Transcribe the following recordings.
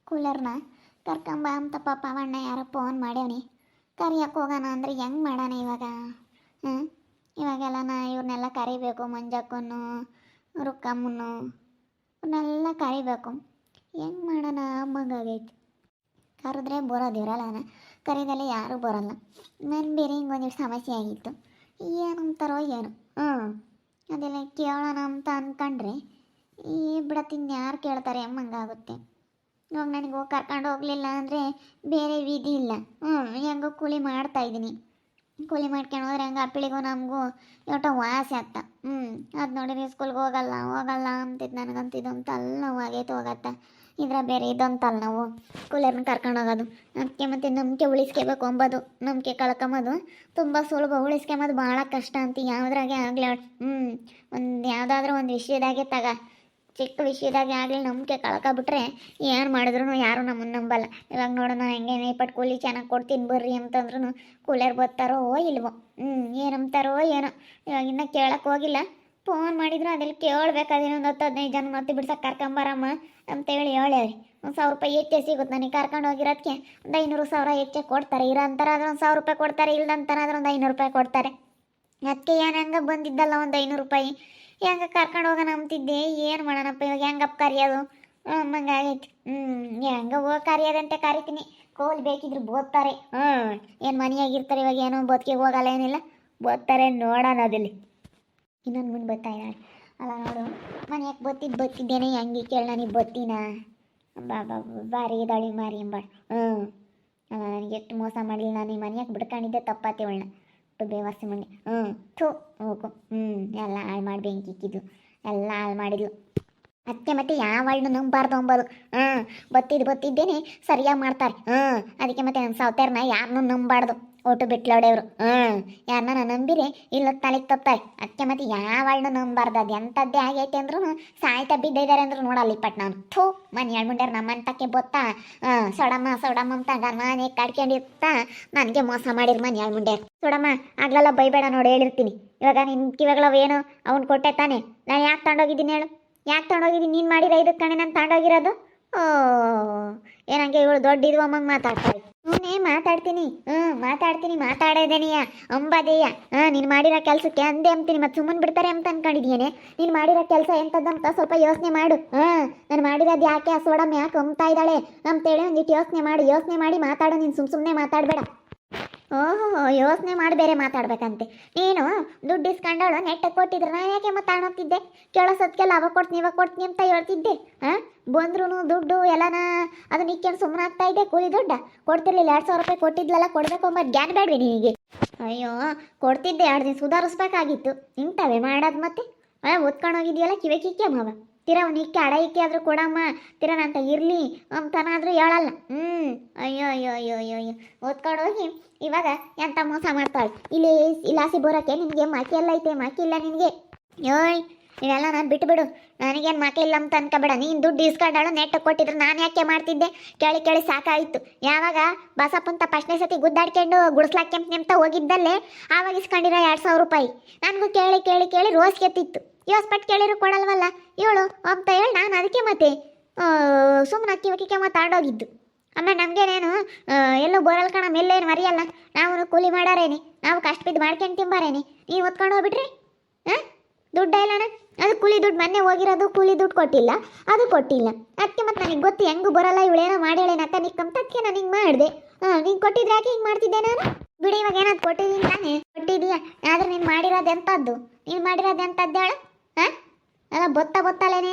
ಕೂಲರ್ನ ಕರ್ಕೊಂಬ ಅಂತ ಪಾಪ ಅಣ್ಣ ಯಾರೋ ಫೋನ್ ಮಾಡ್ಯವನಿ. ಕರಿಯಕ್ಕೆ ಹೋಗೋಣ ಅಂದರೆ ಹೆಂಗೆ ಮಾಡೋಣ ಇವಾಗ? ಹ್ಞೂ, ಇವಾಗೆಲ್ಲ ಇವ್ರನ್ನೆಲ್ಲ ಕರಿಬೇಕು. ಮಂಜಕ್ಕನ್ನು, ರುಕ್ಕಮ್ಮನ್ನು ಇವನ್ನೆಲ್ಲ ಕರಿಬೇಕು. ಹೆಂಗೆ ಮಾಡೋಣ ಅಮ್ಮಂಗಾಗೈತಿ. ಕರೆದ್ರೆ ಬರೋದು ಇರಲ್ಲ, ಕರೀದಲ್ಲೇ ಯಾರೂ ಬರೋಲ್ಲ. ನಾನು ಬೇರೆ ಹಿಂಗೊಂದಿಷ್ಟು ಸಮಸ್ಯೆ ಆಗಿತ್ತು. ಏನಂತಾರೋ ಏನು. ಅದೆಲ್ಲ ಕೇಳೋಣ ಅಂತ ಅಂದ್ಕೊಂಡ್ರೆ ಈ ಬಿಡತ್ತಿನ ಯಾರು ಕೇಳ್ತಾರೆ ಅಮ್ಮಂಗಾಗುತ್ತೆ. ಇವಾಗ ನನಗೆ ಹೋಗಿ ಕರ್ಕೊಂಡು ಹೋಗಲಿಲ್ಲ ಅಂದರೆ ಬೇರೆ ವಿಧಿ ಇಲ್ಲ. ಹೆಂಗೋ ಕೂಲಿ ಮಾಡ್ತಾಯಿದ್ದೀನಿ. ಕೂಲಿ ಮಾಡ್ಕೊಂಡು ಹೋದ್ರೆ ಹಂಗೆ ಅಪ್ಪಿಳಿಗೂ ನಮಗೂ ಒಟ್ಟು ವಾಸಿ ಆಗ್ತ. ಅದು ನೋಡಿರಿ ಸ್ಕೂಲ್ಗೆ ಹೋಗಲ್ಲ ಅಂತಿದ್ದು ನನಗಂತ ಇದೊಂದು ತಲೆನೋವು ಆಗೈತೆ ಹೋಗತ್ತ. ಇದ್ರ ಬೇರೆ ಇದೊಂದು ತಲೆನೋವು ಕೂಲರ್ನ ಕರ್ಕೊಂಡು ಹೋಗೋದು. ಅದಕ್ಕೆ ಮತ್ತು ನಂಬಿಕೆ ಉಳಿಸ್ಕೋಬೇಕು ಅಂಬೋದು, ನಂಬಿಕೆ ಕಳ್ಕೊಂಬೋದು ತುಂಬ ಸುಲಭ, ಉಳಿಸ್ಕೊಂಬೋದು ಭಾಳ ಕಷ್ಟ ಅಂತ ಯಾವುದ್ರಾಗೆ ಆಗಲಿ. ಒಂದು ಯಾವುದಾದ್ರೂ ಒಂದು ವಿಷಯದಾಗೆ ಚಿಕ್ಕ ವಿಷಯದಾಗೆ ಆಗಲಿ ನಂಬಿಕೆ ಕಳ್ಕೊಬಿಟ್ರೆ ಏನು ಮಾಡಿದ್ರು ಯಾರು ನಮ್ಮನ್ನು ನಂಬಲ್ಲ. ಇವಾಗ ನೋಡೋಣ ಹೆಂಗೆ ನೇಪಟ್ಟು ಕೂಲಿ ಚೆನ್ನಾಗಿ ಕೊಡ್ತೀನಿ ಬರ್ರಿ ಅಂತಂದ್ರೂ ಕೂಲರ್ ಬರ್ತಾರೋ ಇಲ್ವೋ, ಏನಂತಾರೋ ಏನೋ. ಇವಾಗ ಇನ್ನೂ ಕೇಳಕ್ಕೆ ಹೋಗಿಲ್ಲ. ಫೋನ್ ಮಾಡಿದ್ರು ಅದೆಲ್ಲ ಕೇಳಬೇಕಾದ್ರೆ ಒಂದು 10-15 ಜನ ಮತ್ತೆ ಬಿಡ್ಸಕ್ಕೆ ಕರ್ಕೊಂಬರಮ್ಮ ಅಂತೇಳಿ ಹೇಳೇವ್ರಿ. 1,000 ರೂಪಾಯಿ ಹೆಚ್ಚೆ ಸಿಗುತ್ತೆ ನನಗೆ ಕರ್ಕೊಂಡು ಹೋಗಿರೋದಕ್ಕೆ. ಒಂದು 500,000 ಹೆಚ್ಚೆ ಕೊಡ್ತಾರೆ. ಇರೋಂಥರಾದ್ರೆ ಒಂದು 1,000 ರೂಪಾಯಿ ಕೊಡ್ತಾರೆ, ಇಲ್ದಂತರಾದ್ರೆ ಒಂದು 500 ರೂಪಾಯಿ ಕೊಡ್ತಾರೆ. ಅದಕ್ಕೆ ಏನು ಹಂಗೆ ಬಂದಿದ್ದಲ್ಲ ಒಂದು 500 ರೂಪಾಯಿ ಹೆಂಗೆ ಕರ್ಕೊಂಡು ಹೋಗೋಣ ಅಂತಿದ್ದೆ. ಏನು ಮಾಡೋಣಪ್ಪ ಇವಾಗ, ಹೆಂಗಪ್ಪ ಕರಿಯೋದು ಅಮ್ಮಂಗಾಗೈತಿ. ಹೆಂಗೆ ಹೋಗಿ ಕರಿಯೋದಂತೆ ಕರಿತೀನಿ. ಕೋಲ್ ಬೇಕಿದ್ರು ಬೋದ್ತಾರೆ. ಏನು ಮನೆಯಾಗಿರ್ತಾರೆ. ಇವಾಗ ಏನೋ ಬದುಕಿಗೆ ಹೋಗಲ್ಲ, ಏನಿಲ್ಲ, ಬೋದ್ತಾರೆ. ನೋಡೋಣ ಅದಲ್ಲಿ ಇನ್ನೊಂದು ಮುಂದೆ ಬರ್ತಾ ಇದ್ದಾಳೆ. ಅಲ್ಲ ನೋಡು, ಮನೆಯಾಗೆ ಬತ್ತಿದ್ದೇನೆ ಹೆಂಗೆ ಕೇಳಿ ನನಗೆ ಬತ್ತೀನ ಬಾರಿ ಇದ್ದಾಳೆ ಮಾರಿ ಎಂಬಾಳು. ಅಲ್ಲ ನನಗೆ ಎಷ್ಟು ಮೋಸ ಮಾಡಲಿಲ್ಲ. ನಾನು ಈ ಮನೆಯಾಗೆ ಬಿಡ್ಕೊಂಡಿದ್ದೆ ತಪ್ಪಾತಿ ಅವಳನ್ನ ಬೇವರ್ಸಿ ಮಂಡಿ. ಹೋಗು. ಎಲ್ಲ ಹಾಳು ಮಾಡಿ ಬೆಂಕಿ ಇಕ್ಕಿದ್ಲು, ಎಲ್ಲ ಹಾಳು ಮಾಡಿದ್ಲು. ಅದಕ್ಕೆ ಮತ್ತೆ ಯಾವಳನ್ನು ನಂಬಾರ್ದು ಅಂಬೋದು. ಬತ್ತಿದ್ದೇನೆ ಸರಿಯಾಗಿ ಮಾಡ್ತಾರೆ. ಅದಕ್ಕೆ ಮತ್ತೆ ನನ್ನ ಸೌತೆರ್ನ ಯಾರನ್ನೂ ನಂಬಾರ್ದು. ಒಟ್ಟು ಬಿಟ್ಲೋಡೆಯವರು. ಯಾರನ್ನ ನಂಬಿರಿ ಇಲ್ಲ ತಲೆಗೆ ತಪ್ತಾರೆ. ಅದಕ್ಕೆ ಮತ್ತೆ ಯಾವಳನ್ನು ನಂಬಾರ್ದು. ಅದು ಎಂಥದ್ದೇ ಆಗೈತೆ ಅಂದ್ರೂ ಸಾಯ್ತಾ ಬಿದ್ದಿದ್ದಾರೆ ಅಂದ್ರು ನೋಡಲ್ಲ ಇಪ್ಪಟ್ಟು ನಾನು ಮನೆ ಹೇಳ್ಮುಂಡ್ಯಾರ ನಮ್ಮಂತಕ್ಕೆ ಬೊತ್ತಾ ಸೊಡಮ್ಮ ಅಂತ ಮನೆ ಕಡ್ಕೊಂಡಿರ್ತಾ ನನಗೆ ಮೋಸ ಮಾಡಿರ್ ಮನೆ ಹೇಳ್ಮುಂಡ್ಯಾರ. ಸೊಡಮ್ಮ ಆಗ್ಲೆಲ್ಲ ಬೈಬೇಡ ನೋಡಿ, ಹೇಳಿರ್ತೀನಿ. ಇವಾಗ ನಿನ್ನ ಕಿವಾಗಳವೇನು ಅವ್ನು ಕೊಟ್ಟೆ ತಾನೆ. ನಾನು ಯಾಕೆ ತಗೊಂಡೋಗಿದ್ದೀನಿ ಹೇಳು? ಯಾಕೆ ತಗೊಂಡೋಗಿದ್ದೀನಿ? ನೀನು ಮಾಡಿರೋ ಇದಕ್ಕೆ ತಾನೆ ನಾನು ತಗೊಂಡೋಗಿರೋದು. ಏನಂಗೆ ಇವಳು ದೊಡ್ಡ ಇದು ಅಮ್ಮಂಗೆ ಮಾತಾಡ್ತಾಳೆ. ಮಾತಾಡ್ತೀನಿ ಮಾತಾಡೋದೇನೆಯ ಅಂಬಾದೇಯ. ನೀನು ಮಾಡಿರೋ ಕೆಲಸಕ್ಕೆ ಅಂದೆ ಅಂತೀನಿ. ಮತ್ತು ಸುಮ್ಮನೆ ಬಿಡ್ತಾರೆ ಅಂತ ಅನ್ಕೊಂಡಿದ್ದೀನಿ. ನೀನು ಮಾಡಿರೋ ಕೆಲಸ ಎಂಥದ್ದಂತ ಸ್ವಲ್ಪ ಯೋಚನೆ ಮಾಡು. ನಾನು ಮಾಡಿರೋದು ಯಾಕೆ ಆ ಸೋಡಮ್ಮ ಯಾಕೆ ಅಂಬ್ತಾ ಇದ್ದಾಳೆ ಅಂತೇಳಿ ಒಂದಿಟ್ಟು ಯೋಚನೆ ಮಾಡಿ ಮಾತಾಡು. ನೀನು ಸುಮ್ಮನೆ ಮಾತಾಡಬೇಡ. ಯೋಚನೆ ಮಾಡಿ ಬೇರೆ ಮಾತಾಡ್ಬೇಕಂತೆ. ನೀನು ದುಡ್ಡು ಇಸ್ಕೊಂಡವಳು ನೆಟ್ಟಗೆ ಕೊಟ್ಟಿದ್ರೆ ನಾನು ಯಾಕೆ ಮಾತಾಡೋಗ್ತಿದ್ದೆ? ಕೇಳೋಸೋದಕ್ಕೆಲ್ಲ ಅವಾಗ ಕೊಡ್ತೀನಿ ಅಂತ ಹೇಳ್ತಿದ್ದೆ. ಬಂದ್ರೂ ದುಡ್ಡು ಎಲ್ಲನ ಅದನ್ನ ಇಕ್ಕೊಂಡು ಸುಮ್ಮನೆ ಆಗ್ತಾ ಇದ್ದೆ. ಕೂಲಿ ದುಡ್ಡ ಕೊಡ್ತಿರ್ಲಿಲ್ಲ. 2,000 ರೂಪಾಯಿ ಕೊಟ್ಟಿದ್ಲಲ್ಲ, ಕೊಡಬೇಕು ಅಂಬ ಜ್ಞಾನ ಬೇಡವೆ ನಿನಗೆ? ಅಯ್ಯೋ ಕೊಡ್ತಿದ್ದೆ, 2 ದಿನ ಸುಧಾರಿಸ್ಬೇಕಾಗಿತ್ತು. ಇಂಥವೇ ಮಾಡೋದು ಮತ್ತೆ. ಓದ್ಕೊಂಡು ಹೋಗಿದ್ಯಲ್ಲ ಕಿವೆ ಕಿಕ್ಕೆ ಮಾವ. ತೀರಾ ಒಂದು ಇಕ್ಕೆ ಅಡ ಇಕ್ಕೆ ಆದರೂ ಕೊಡಮ್ಮ, ತೀರನಂತ ಇರಲಿ ಅಂತನಾದರೂ ಹೇಳಲ್ಲ. ಅಯ್ಯೋ ಓದ್ಕೊಂಡು ಹೋಗಿ ಇವಾಗ ಎಂಥ ಮೋಸ ಮಾಡ್ತಾಳೆ. ಇಲಾಸಿ ಬರೋಕ್ಕೆ ನಿನಗೆ ಮಾಕಿ ಎಲ್ಲ ಐತೆ? ಮಾಕಿ ಇಲ್ಲ ನಿನಗೆ. ಇವೆಲ್ಲ ನಾನು ಬಿಟ್ಟುಬಿಡು. ನನಗೇನು ಮಾಕೆ ಇಲ್ಲ ಅಂತ ಅನ್ಕೋಬೇಡ. ನೀನು ದುಡ್ಡು ಇಸ್ಕೊಂಡಾಳು ನೆಟ್ಟು ಕೊಟ್ಟಿದ್ರೆ ನಾನು ಯಾಕೆ ಮಾಡ್ತಿದ್ದೆ? ಕೇಳಿ ಸಾಕಾಯಿತು. ಯಾವಾಗ ಬಸಪ್ಪಂತ ಫಸ್ಟ್ನೇ ಸತಿ ಗುದ್ದಾಡ್ಕೊಂಡು ಗುಡಿಸ್ಲಾಕೆ ಅಂತ ಹೋಗಿದ್ದಲ್ಲೇ ಆವಾಗ ಇಸ್ಕೊಂಡಿರೋ 2,000 ರೂಪಾಯಿ ನನಗೂ ಕೇಳಿ ರೋಸ್ ಕೆತ್ತಿತ್ತು. ಯೋಸ್ಪಟ್ಟು ಕೇಳಿದ್ರು ಕೊಡಲ್ವಲ್ಲ ಇವಳು ಅಂತ ಹೇಳಿ ನಾನು ಅದಕ್ಕೆ ಮತ್ತೆ ಸುಮ್ಮನೆ ಅಕ್ಕಿಕೆ ಮಾತಾಡೋಗಿದ್ದು. ಆಮೇಲೆ ನಮಗೇನೇನು ಎಲ್ಲೂ ಬರಲ್ ಕಣ, ಮೇಲೇನು ಮರಿಯಲ್ಲ. ನಾವು ಕೂಲಿ ಮಾಡಾರೇನಿ, ನಾವು ಕಷ್ಟ ಬಿದ್ದು ಮಾಡ್ಕೊಂಡು ತಿಂಬಾರೇನಿ. ನೀವು ಹೊತ್ಕೊಂಡು ಹೋಗ್ಬಿಟ್ರಿ. ದುಡ್ಡ ಇಲ್ಲಣ್ಣ, ಅದು ಕೂಲಿ ದುಡ್ಡು. ಮೊನ್ನೆ ಹೋಗಿರೋದು ಕೂಲಿ ದುಡ್ಡು ಕೊಟ್ಟಿಲ್ಲ, ಅದು ಕೊಟ್ಟಿಲ್ಲ. ಅದಕ್ಕೆ ಮತ್ತೆ ನನಗೆ ಗೊತ್ತು ಹೆಂಗೂ ಬರಲ್ಲ ಇವಳೇನೋ ಮಾಡ್ಯಾಳೇನಕ್ಕ ನಿಕ್ಕಂತ. ಅದಕ್ಕೆ ನಾನು ಹಿಂಗೆ ಮಾಡಿದೆ. ನೀನು ಕೊಟ್ಟಿದ್ರೆ ಯಾಕೆ ಹಿಂಗೆ ಮಾಡ್ತಿದ್ದೆ ನಾನು? ಬಿಡಿ, ಇವಾಗ ಏನಾದ್ರು ಕೊಟ್ಟಿದ್ದೀನಿ ತಾನೇ? ಕೊಟ್ಟಿದ್ದೀಯಾ? ಆದ್ರೆ ನೀನು ಮಾಡಿರೋದು ಎಂಥದ್ದು? ಹೇಳು. ಅಲ್ಲ ಬೊತ್ತಲೇನೆ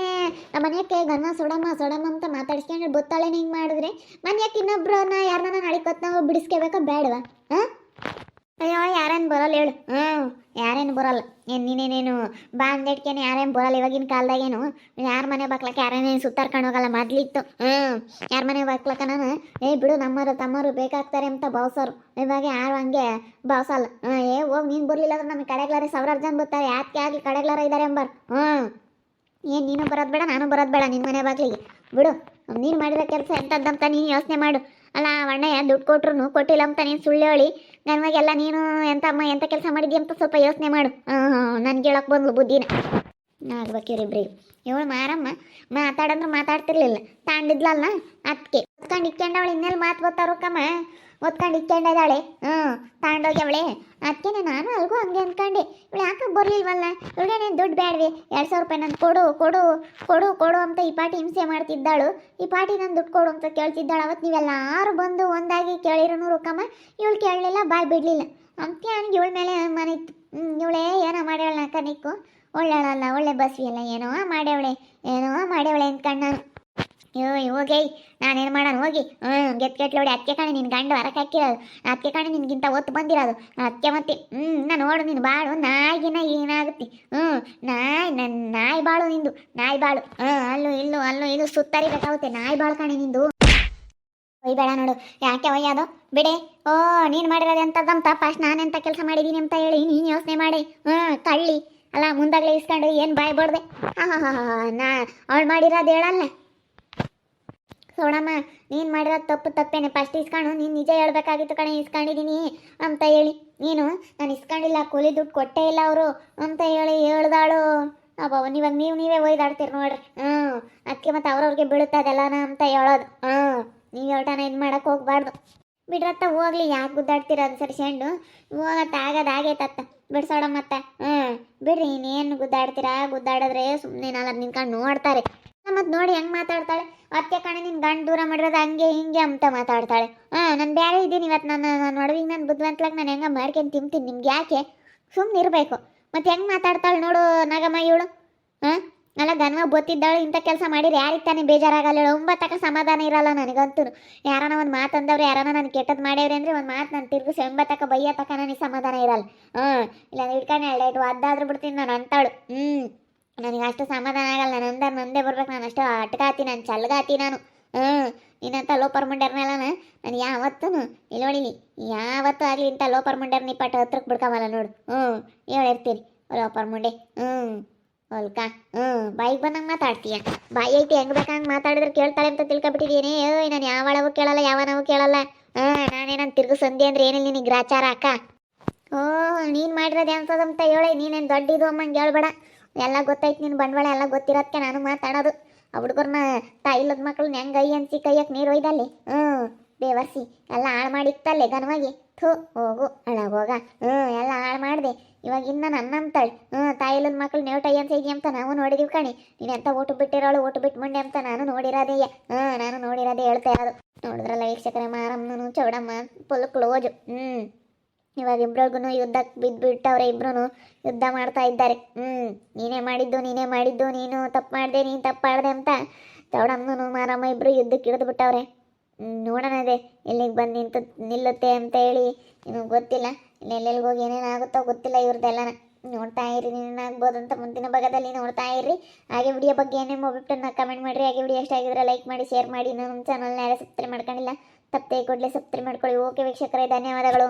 ನಮ್ಮ ಮನೆಯಕ್ಕೆ ಗನ್ನ ಸೊಡಮ್ಮ ಅಂತ ಮಾತಾಡಿಸ್ಕೊಂಡು ಬೊತ್ತಾಳೇನೆ ಹಿಂಗೆ ಮಾಡಿದ್ರೆ ಮನೆಯಕ್ಕೆ ಇನ್ನೊಬ್ರನ್ನ ಯಾರನ್ನ ನಳಿಕೊತ್ ನಾವು ಬಿಡಿಸ್ಕೋಬೇಕಾ ಬೇಡವಾ? ಅಯ್ಯೋ ಯಾರೇನು ಬರೋಲ್ಲ ಹೇಳು. ಯಾರೇನು ಬರೋಲ್ಲ. ನೀನೇನೇನು ಬಾಂದೆಡ್ಕೇನೆ ಯಾರೇನು ಬರೋಲ್ಲ. ಇವಾಗಿನ ಕಾಲದಾಗೇನು ಯಾರ ಮನೆ ಬಾಕ್ಲಕ್ಕೆ ಯಾರೇನೇನು ಸುತ್ತಾರ್ಕೊಂಡು ಹೋಗಲ್ಲ. ಮೊದ್ಲಿತ್ತು ಯಾರ ಮನೆ ಬಾಕ್ಲಕ್ಕ ನಾನು ಬಿಡು ನಮ್ಮರು ತಮ್ಮರು ಬೇಕಾಗ್ತಾರೆ ಅಂತ ಭಾವ್ಸೋರು. ಇವಾಗ ಯಾರು ಹಂಗೆ ಭಾವ್ಸಲ್ಲ. ಹೋಗಿ ನೀನು ಬರಲಿಲ್ಲ ಅಂದ್ರೆ ನಮಗೆ ಕಡೆಗ್ಲಾರೆ 1,000 ಜನ ಬರ್ತಾರೆ. ಯಾಕೆ ಆಗಲಿ ಕಡೆಗ್ಲಾರ ಇದ್ದಾರೆ ಎಂಬಾರು. ಏನು ನೀನು ಬರೋದು ಬೇಡ, ನಾನು ಬರೋದು ಬೇಡ ನಿನ್ನ ಮನೆ ಬಾಗ್ಲಿಗೆ. ಬಿಡು, ನೀನು ಮಾಡಿರೋ ಕೆಲಸ ಎಂಥದ್ದಂತ ನೀನು ಯೋಚನೆ ಮಾಡು. ಅಲ್ಲ ಅಣ್ಣಯ್ಯ ದುಡ್ಡು ಕೊಟ್ಟಿಲ್ಲ ಅಂತ ನೀನು ಸುಳ್ಳು ಹೇಳಿ ನನವಾಗೆಲ್ಲ ನೀನು ಎಂಥ ಕೆಲಸ ಮಾಡಿದ್ದಿ ಅಂತ ಸ್ವಲ್ಪ ಯೋಚನೆ ಮಾಡು. ನನಗೆ ಹೇಳಕ್ಕೆ ಬಂದ್ಲು ಬುದ್ಧಿನ. ಆಗ್ಬೇಕು ಇವ್ರಿಬ್ರಿಗೆ. ಇವಳು ಮಾರಮ್ಮ ಮಾತಾಡಂದ್ರೆ ಮಾತಾಡ್ತಿರ್ಲಿಲ್ಲ, ತಾಂಡಿದ್ಲಲ್ಲ ಅದಕ್ಕೆ ಒತ್ಕೊಂಡು ಇಕ್ಕೊಂಡವಳು. ಇನ್ನೆಲ್ಲಿ ಮಾತು ಗೊತ್ತಾರಕ್ಕಮ್ಮ, ಒತ್ಕೊಂಡು ಇಕ್ಕೊಂಡದಾಳೆ. ತಾಂಡೋಗ್ಯವಳೆ. ಅದಕ್ಕೆ ನಾನು ಅಲ್ಗೂ ಹಂಗೆ ಅಂದ್ಕೊಂಡೆ, ಇವಳು ಯಾಕೆ ಬರಲಿಲ್ವಲ್ಲ, ಇವಳೇನೇನು ದುಡ್ಡು ಬೇಡವೆ, 2,000 ರೂಪಾಯಿ ನಾನು ಕೊಡು ಕೊಡು ಕೊಡು ಕೊಡು ಅಂತ ಈ ಪಾಟಿ ಹಿಂಸೆ ಮಾಡ್ತಿದ್ದಾಳು. ಈ ಪಾಟಿ ನಾನು ದುಡ್ಡು ಕೊಡು ಅಂತ ಕೇಳ್ತಿದ್ದಾಳು. ಅವತ್ತು ನೀವೆಲ್ಲರೂ ಬಂದು ಒಂದಾಗಿ ಕೇಳಿರೋನು ರೊಕ್ಕಮ್ಮ, ಇವಳು ಕೇಳಲಿಲ್ಲ, ಬಾಯ್ ಬಿಡಲಿಲ್ಲ. ಅದಕ್ಕೆ ನನಗೆ ಇವಳ ಮೇಲೆ ಅನುಮಾನ ಇತ್ತು. ಇವಳೇ ಏನೋ ಮಾಡ್ಯಾಳ ಕನಿಕ್ಕು, ಒಳ್ಳೆಯಲ್ಲ, ಒಳ್ಳೆ ಬಸ್ವಿ ಅಲ್ಲ, ಏನೋ ಮಾಡ್ಯಾವಳೆ ಅಂದ್ಕೊಂಡು ನಾನು. ಹೋಗಿ ನಾನೇನು ಮಾಡೋಣ ಹೋಗಿ. ಗೆಟ್ಲೋಡಿ ಅದಕ್ಕೆ ಕಾಣಿ ನಿನ್ನ ಗಂಡು ಹೊರಕ್ಕೆ ಹಾಕಿರೋದು, ಅದಕ್ಕೆ ಕಾಣಿ ನಿನ್ಗಿಂತ ಒತ್ತು ಬಂದಿರೋದು. ಅದಕ್ಕೆ ಮತ್ತೆ ನಾನು ನೋಡು ನೀನು ಬಾಳು ನಾಯಿಗಿನ ಏನಾಗುತ್ತೆ. ನಾಯಿ ಬಾಳು ನಿಂದು, ನಾಯಿ ಬಾಳು. ಅಲ್ಲೂ ಇಲ್ಲೂ ಸುತ್ತರಿಬೇಕಾಗುತ್ತೆ, ನಾಯಿ ಬಾಳು ಕಾಣಿ ನಿಂದು. ಒಯ್ಬೇಡ ನೋಡು, ಯಾಕೆ ಒಯ್ಯೋದು ಬಿಡೆ. ನೀನು ಮಾಡಿರೋದು ಎಂಥದ್ದಂತ ಫಸ್ಟ್ ನಾನೆಂಥ ಕೆಲಸ ಮಾಡಿದ್ದೀನಿ ಅಂತ ಹೇಳಿ ನೀನು ಯೋಚನೆ ಮಾಡಿ. ಕಳ್ಳಿ ಅಲ್ಲ, ಮುಂದಾಗಲೇ ಇಸ್ಕೊಂಡು ಏನು ಬಾಯ್ ಬಡ್ದೆ. ಅವಳು ಮಾಡಿರೋದು ಹೇಳಲ್ಲ ಸೋಣಮ್ಮ, ನೀನು ಮಾಡಿರೋದು ತಪ್ಪೇನೆ. ಫಸ್ಟ್ ಇಸ್ಕೊಂಡು ನೀನು ನಿಜ ಹೇಳ್ಬೇಕಾಗಿತ್ತು ಕಣೆ, ಇಸ್ಕೊಂಡಿದ್ದೀನಿ ಅಂತ ಹೇಳಿ ನೀನು ನಾನು ಇಸ್ಕೊಂಡಿಲ್ಲ, ಕೂಲಿ ದುಡ್ಡು ಕೊಟ್ಟೇ ಇಲ್ಲ ಅವರು ಅಂತ ಹೇಳಿ ಹೇಳ್ದಾಳು. ಅಬ್ಬ ಇವಾಗ ನೀವೇ ಒಯ್ದಾಡ್ತೀರಿ ನೋಡ್ರಿ. ಅದಕ್ಕೆ ಮತ್ತೆ ಅವ್ರವ್ರಿಗೆ ಬೀಳುತ್ತದೆಲ್ಲನ ಅಂತ ಹೇಳೋದು. ನೀವು ಹೇಳ್ತಾನೆ ಇದು ಮಾಡೋಕೆ ಹೋಗ್ಬಾರ್ದು. ಬಿಡ್ರತ್ತ ಹೋಗ್ಲಿ, ಯಾಕೆ ಗುದ್ದಾಡ್ತೀರ ಅದು ಸರಿಸ್ಕೊಂಡು ಹೋಗತ್ತ, ಆಗೈತತ್ತ ಬಿಡ್ಸೋಣ ಮತ್ತೆ. ಬಿಡ್ರಿ, ಇನ್ನೇನು ಗುದ್ದಾಡ್ತೀರಾ, ಗುದ್ದಾಡಿದ್ರೆ ಸುಮ್ಮನೆ ನಾಲ್ಕು ನಿಂತ್ಕೊಂಡು ನೋಡ್ತಾರೆ. ಮತ್ತು ನೋಡಿ ಹೆಂಗೆ ಮಾತಾಡ್ತಾಳೆ. ಅದಕ್ಕೆ ಕಣೆ ನಿನ್ನ ಗಂಡು ದೂರ ಮಾಡಿರೋದು ಹಂಗೆ ಹಿಂಗೆ ಅಂತ ಮಾತಾಡ್ತಾಳೆ. ನಾನು ಬೇರೆ ಇದ್ದೀನಿ ಇವತ್ತು, ನನ್ನ ನಡುವಿಗೆ ನಾನು ಬುದ್ಧಿವಂತಲಾಗ ನಾನು ಹೆಂಗೆ ಮಾಡ್ಕೊಂಡು ತಿಂತೀನಿ, ನಿಮ್ಗೆ ಯಾಕೆ ಸುಮ್ಮನೆ ಇರಬೇಕು. ಮತ್ತು ಹೆಂಗೆ ಮಾತಾಡ್ತಾಳೆ ನೋಡು ನಗಮ್ಮ ಇವಳು. ಅಲ್ಲ ಗನ್ವ ಗೊತ್ತಿದ್ದಾಳು, ಇಂಥ ಕೆಲಸ ಮಾಡಿರಿ ಯಾರಿಗೆ ತಾನೇ ಬೇಜಾರಾಗಲ್ಲ ಹೇಳು. ಒಂಬತ್ತಕ್ಕ ಸಮಾಧಾನ ಇರಲ್ಲ ನನಗಂತೂ. ಯಾರನ ಒಂದು ಮಾತಂದವ್ರು, ಯಾರನ ನಾನು ಕೆಟ್ಟದ್ದು ಮಾಡ್ಯವ್ರಿ ಅಂದರೆ ಒಂದು ಮಾತು ನಾನು ತಿರ್ಗಿಸಿ ಒಂಬತ್ತಕ್ಕ ಬೈಯತಕ್ಕ ನನಗೆ ಸಮಾಧಾನ ಇರಲ್ಲ. ಇಲ್ಲ ಹಿಡ್ಕೊಂಡು ಎರಡಾಯ್ತು ಅದಾದ್ರೂ ಬಿಡ್ತೀನಿ ನಾನು ಅಂತಾಳು. ನನಗೆ ಅಷ್ಟು ಸಮಾಧಾನ ಆಗಲ್ಲ. ನಾನು ನಂದೇ ಬರ್ಬೇಕು, ನಾನು ಅಷ್ಟು ಅಟ್ಕಾತಿ, ನಾನು ಚಲ್ಗಾತಿ ನಾನು. ಇನ್ನಂತ ಲೋಪರ್ ಮುಂಡ್ಯಾರನೆಲ್ಲ ನಾನು ಯಾವತ್ತೂ ಇಲ್ಲಿ ನೋಡಿಲಿ, ಯಾವತ್ತೂ ಆಗಲಿ ಇಂಥ ಲೋಪರ್ ಮುಂಡ್ಯಾರ ಪಟ್ಟ ಹತ್ರಕ್ಕೆ ಬಿಡ್ಕೊಂಬಲ್ಲ ನೋಡು. ಹೇಳಿರ್ತೀನಿ ಲೋಪರ್ ಮುಂಡೆ. ಹೊಲ್ಕ ಬಾಯಿಗೆ ಬಂದಂಗೆ ಮಾತಾಡ್ತೀಯ, ಬಾಯಿ ಐತಿ ಹೆಂಗೆ ಬೇಕಂಗೆ ಮಾತಾಡಿದ್ರೆ ಕೇಳ್ತಾಳೆ ಅಂತ ತಿಳ್ಕೊಬಿಟ್ಟಿದ್ದೀನಿ. ನಾನು ಯಾವಳವು ಕೇಳಲ್ಲ, ಯಾವನವು ಕೇಳಲ್ಲ. ನಾನೇನಂತ ತಿರ್ಗು ಸಂಧಿ ಅಂದ್ರೆ ಏನಿಲ್ಲ ನಿನಗೆ ಗ್ರಾಚಾರ ಅಕ್ಕ. ನೀನು ಮಾಡಿರೋದು ಅನ್ಸೋದಂತ ಹೇಳಿ, ನೀನೇನು ದೊಡ್ಡಿದು ಅಮ್ಮಂಗೆ ಹೇಳ್ಬೇಡ. ಎಲ್ಲ ಗೊತ್ತೈತೆ, ನಿನ್ನ ಬಂಡವಾಳ ಎಲ್ಲ ಗೊತ್ತಿರೋದಕ್ಕೆ ನಾನು ಮಾತಾಡೋದು. ಆ ಹುಡುಗರನ್ನ ತಾಯಿಲ್ಲದ ಮಕ್ಕಳನ್ನ ಹೆಂಗೆ ಅನ್ಸಿ ಕೈಯಕ್ಕೆ ನೀರು ಒಯ್ದಲ್ಲಿ. ಬೇವರ್ಸಿ ಎಲ್ಲ ಹಾಳು ಮಾಡಿತ್ತಲ್ಲೇ ಘನವಾಗಿ. ಹೋಗು ಹೋಗ. ಎಲ್ಲ ಹಾಳು ಮಾಡಿದೆ. ಇವಾಗ ಇನ್ನು ನನ್ನ ಅಂತಾಳೆ. ತಾಯಿಲ್ಲದ ಮಕ್ಕಳು ನೇವು ಟೈ ಅಂತ ಅಂತ ನಾವು ನೋಡಿದೀವಿ ಕಣಿ. ನೀನು ಎಂತ ಓಟು ಬಿಟ್ಟಿರೋಳು, ಓಟು ಬಿಟ್ಟು ಮುಂಡೆ ಅಂತ ನಾನು ನೋಡಿರೋದೇ. ನಾನು ನೋಡಿರೋದೇ ಹೇಳ್ತಾ ಇರೋದು. ನೋಡಿದ್ರಲ್ಲ ವೀಕ್ಷಕರೇ, ಮಾರಮ್ಮನು ಚೌಡಮ್ಮ ಫುಲ್ ಕ್ಲೋಜು. ಇವಾಗ ಇಬ್ರಿಗೂ ಯುದ್ಧಕ್ಕೆ ಬಿದ್ದುಬಿಟ್ಟವ್ರೆ, ಇಬ್ರು ಯುದ್ಧ ಮಾಡ್ತಾ ಇದ್ದಾರೆ. ನೀನೇ ಮಾಡಿದ್ದು, ನೀನು ತಪ್ಪು ಮಾಡಿದೆ, ನೀನು ತಪ್ಪು ಮಾಡಿದೆ ಅಂತ ಚೌಡಮ್ಮನು ಮಾರಮ್ಮ ಇಬ್ಬರು ಯುದ್ಧಕ್ಕೆ ಹಿಡಿದು ಬಿಟ್ಟವ್ರೆ. ನೋಡೋಣ ಅದೇ ಎಲ್ಲಿಗೆ ಬಂದು ನಿಲ್ಲುತ್ತೆ ಅಂತ ಹೇಳಿ. ನಿಮಗೆ ಗೊತ್ತಿಲ್ಲ ಎಲ್ಲೆಲ್ಲಿಗೆ ಹೋಗಿ ಏನೇನಾಗುತ್ತೋ ಗೊತ್ತಿಲ್ಲ ಇವ್ರದ್ದೆಲ್ಲನ. ನೋಡ್ತಾ ಇರಿ, ನೀನಾಗ್ಬೋದು ಅಂತ ಮುಂದಿನ ಭಾಗದಲ್ಲಿ ನೋಡ್ತಾ ಇರ್ರಿ. ಹಾಗೆ ವಿಡಿಯೋ ಬಗ್ಗೆ ಏನೇನು ಬಿಟ್ಟು ಕಮೆಂಟ್ ಮಾಡಿರಿ. ಹಾಗೆ ವಿಡಿಯೋ ಇಷ್ಟ ಆಗಿದ್ರೆ ಲೈಕ್ ಮಾಡಿ, ಶೇರ್ ಮಾಡಿ. ನಮ್ಮ ಚಾನಲ್ನ ಯಾರೇ ಸಬ್ಸ್ಕ್ರೈಬ್ ಮಾಡ್ಕೊಂಡಿಲ್ಲ ತಪ್ಪದೆ ಕೂಡಲೇ ಸಬ್ಸ್ಕ್ರೈಬ್ ಮಾಡ್ಕೊಳ್ಳಿ. ಓಕೆ ವೀಕ್ಷಕರೇ, ಧನ್ಯವಾದಗಳು.